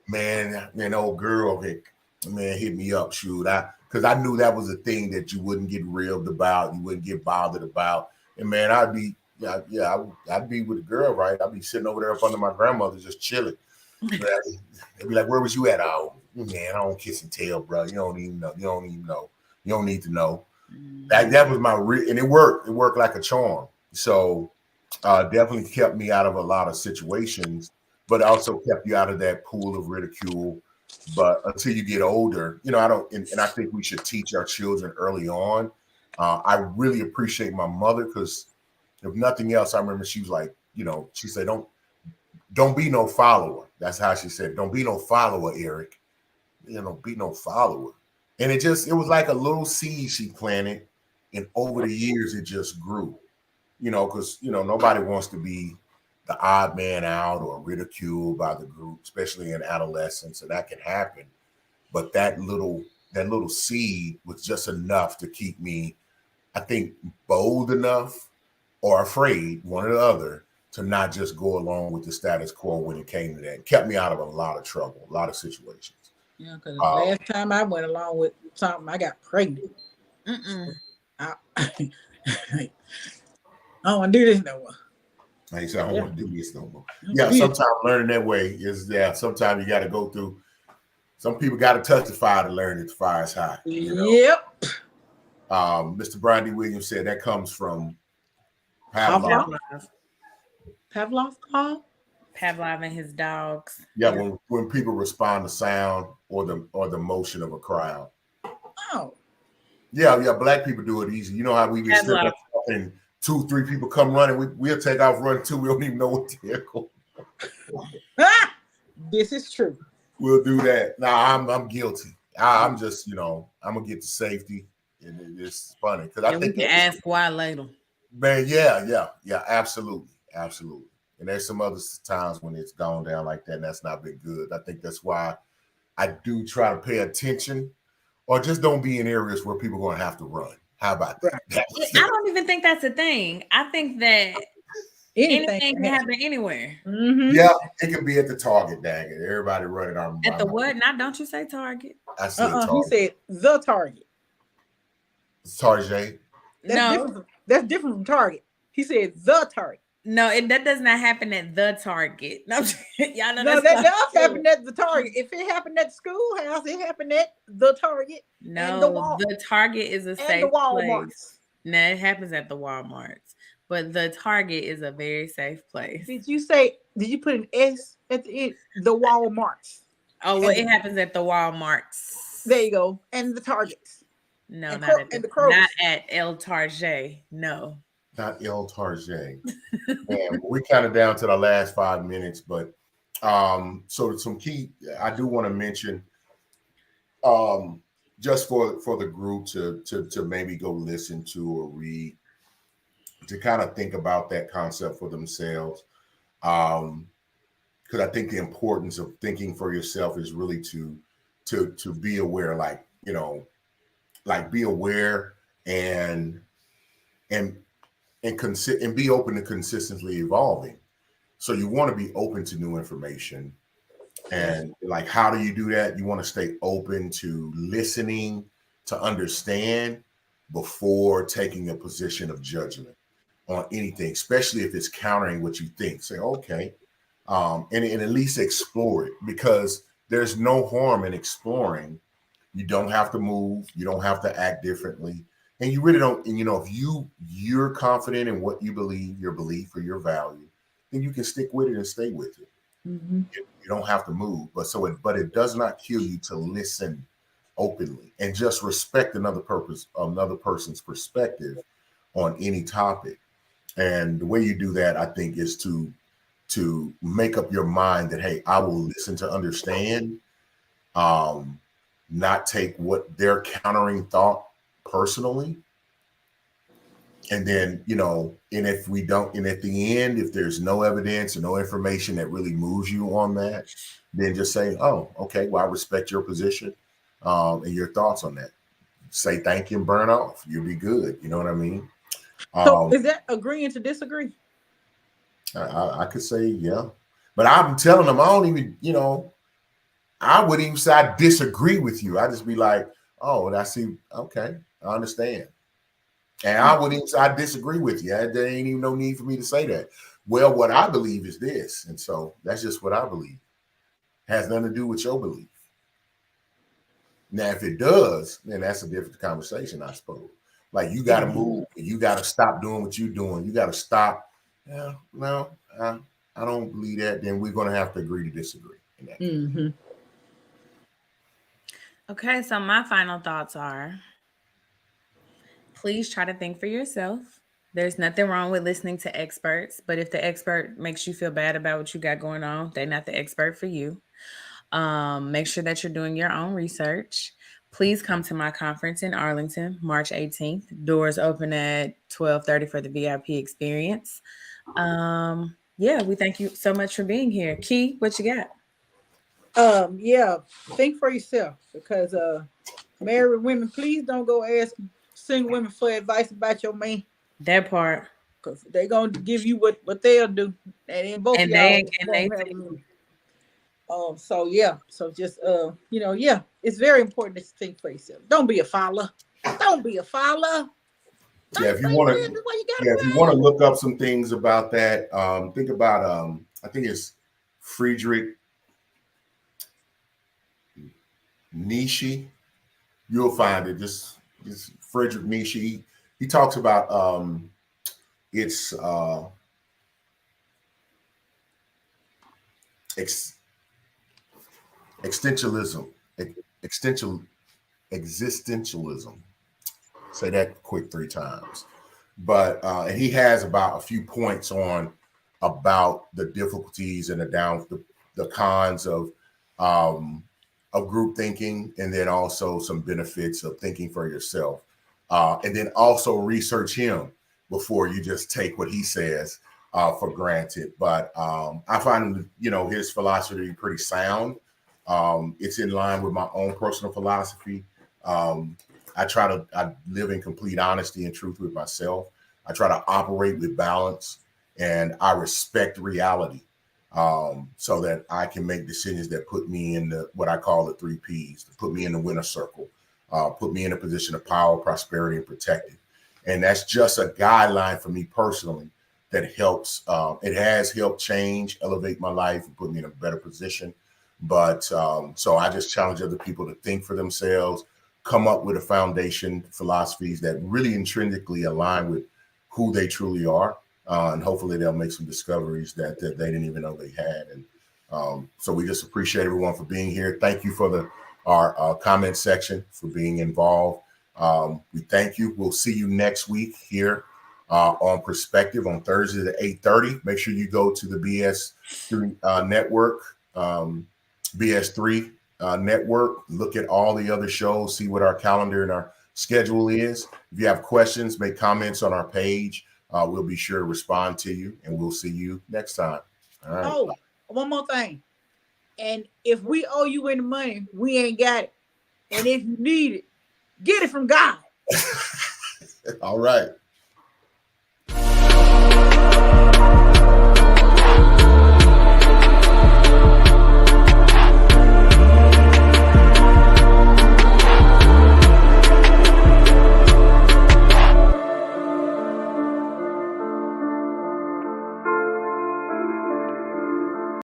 man, old girl hit me up, shoot. Because I knew that was a thing that you wouldn't get reeled about, you wouldn't get bothered about. And man, I'd be with a girl, right? I'd be sitting over there up under my grandmother just chilling. They'd be like, where was you at? Oh, man, I don't kiss and tell, bro. You don't even know. You don't need to know. That was my and it worked. It worked like a charm. So definitely kept me out of a lot of situations, but also kept you out of that pool of ridicule. But until you get older, I don't, and I think we should teach our children early on. I really appreciate my mother, because if nothing else, I remember she was like, she said, don't be no follower. That's how she said, don't be no follower, Eric. Be no follower. And it was like a little seed she planted, and over the years it just grew. Because nobody wants to be the odd man out or ridiculed by the group, especially in adolescence, and that can happen. But that little seed was just enough to keep me, I think, bold enough or afraid, one or the other, to not just go along with the status quo when it came to that. It kept me out of a lot of trouble, a lot of situations. Yeah, because last time I went along with something, I got pregnant. I don't want to do this no more. I said, I don't want to do this no more. Yeah, sometimes learning that way is, sometimes you got to go through, some people got to touch the fire to learn that the fire is hot. Yep. Mr. Brian D. Williams said that comes from Pavlov. Pavlov and his dogs. Yeah, when people respond to sound or the motion of a crowd. Oh. Yeah, Black people do it easy. You know how we get stuck and 2-3 people come running, we'll take off running too. We don't even know what they're going. This is true. We'll do that. Nah, I'm guilty. I'm just, I'm gonna get to safety, and it's funny because I think we can ask why later. Man, yeah, absolutely. And there's some other times when it's gone down like that, and that's not been good. I think that's why I do try to pay attention, or just don't be in areas where people are going to have to run. How about that? I don't even think that's a thing. I think that anything can happen anywhere. Mm-hmm. Yeah, it could be at the Target, dang it. Everybody running on At the what? Now, don't you say Target? I said Target. He said the Target. Target. That's different from Target. He said the Target. No, that does not happen at the Target. No, y'all know no, that does happen at the Target. If it happened at the schoolhouse, it happened at the Target. No, the Target is a safe place. No, it happens at the Walmarts, but the Target is a very safe place. Did you put an S at the end? The Walmarts. Oh, well, it happens at the Walmarts. There you go. And the Targets. No, not at El Target. No. Not El Target. Man, we're kind of down to the last 5 minutes, but so some key I do want to mention just for the group to maybe go listen to or read, to kind of think about that concept for themselves. Because I think the importance of thinking for yourself is really to be aware, like be aware and be open to consistently evolving. So you want to be open to new information. And like, how do you do that? You want to stay open to listening, to understand before taking a position of judgment on anything, especially if it's countering what you think. Say, okay, and at least explore it, because there's no harm in exploring. You don't have to move. You don't have to act differently. And you really don't, and if you're confident in what you believe, your belief or your value, then you can stick with it and stay with it. Mm-hmm. You don't have to move, but it does not kill you to listen openly and just respect another person's perspective on any topic. And the way you do that, I think, is to make up your mind that, hey, I will listen to understand, not take what their countering thought personally. And then, and if we don't, and at the end, if there's no evidence or no information that really moves you on that, then just say, oh, okay, well, I respect your position and your thoughts on that. Say thank you and burn off. You'll be good. You know what I mean? So is that agreeing to disagree? I could say, yeah. But I'm telling them, I don't even, I wouldn't even say I disagree with you. I just be like, oh, and I see, okay, I understand. And I wouldn't even say I disagree with you. There ain't even no need for me to say that. Well, what I believe is this. And so that's just what I believe. It has nothing to do with your belief. Now, if it does, then that's a different conversation, I suppose. Like, you got to move. You got to stop doing what you're doing. You got to stop. Yeah, no, I don't believe that. Then we're going to have to agree to disagree. In that mm-hmm. Okay, so my final thoughts are, please try to think for yourself. There's nothing wrong with listening to experts, but if the expert makes you feel bad about what you got going on, they're not the expert for you. Make sure that you're doing your own research. Please come to my conference in Arlington, March 18th. Doors open at 12:30 for the VIP experience. We thank you so much for being here. Key, what you got? Think for yourself, because married women, please don't go ask single women for advice about your man. That part, because they're gonna give you what they'll do, and then both of y'all. So just it's very important to think for yourself. Don't be a follower. Don't be a follower. Yeah, if you want to look up some things about that, think about I think it's Friedrich Nietzsche. You'll find it. This Friedrich Nietzsche. He talks about it's existentialism. Say that quick 3 times. But he has about a few points on about the difficulties and the cons of group thinking, and then also some benefits of thinking for yourself. And then also research him before you just take what he says for granted. But I find, his philosophy to be pretty sound. It's in line with my own personal philosophy. I live in complete honesty and truth with myself. I try to operate with balance, and I respect reality, so that I can make decisions that put me in what I call the 3 Ps, to put me in the winner circle, put me in a position of power, prosperity, and protected. And that's just a guideline for me personally that helps. It has helped change, elevate my life, and put me in a better position. But so I just challenge other people to think for themselves, come up with a foundation, philosophies that really intrinsically align with who they truly are. And hopefully they'll make some discoveries that they didn't even know they had. And so we just appreciate everyone for being here. Thank you for our comment section, for being involved. We thank you. We'll see you next week here on Perspective on Thursdays at 8:30. Make sure you go to the BS3 network, BS3 network. Look at all the other shows, see what our calendar and our schedule is. If you have questions, make comments on our page. We'll be sure to respond to you, and we'll see you next time. All right. Oh, one more thing. And if we owe you any money, we ain't got it. And if you need it, get it from God. All right.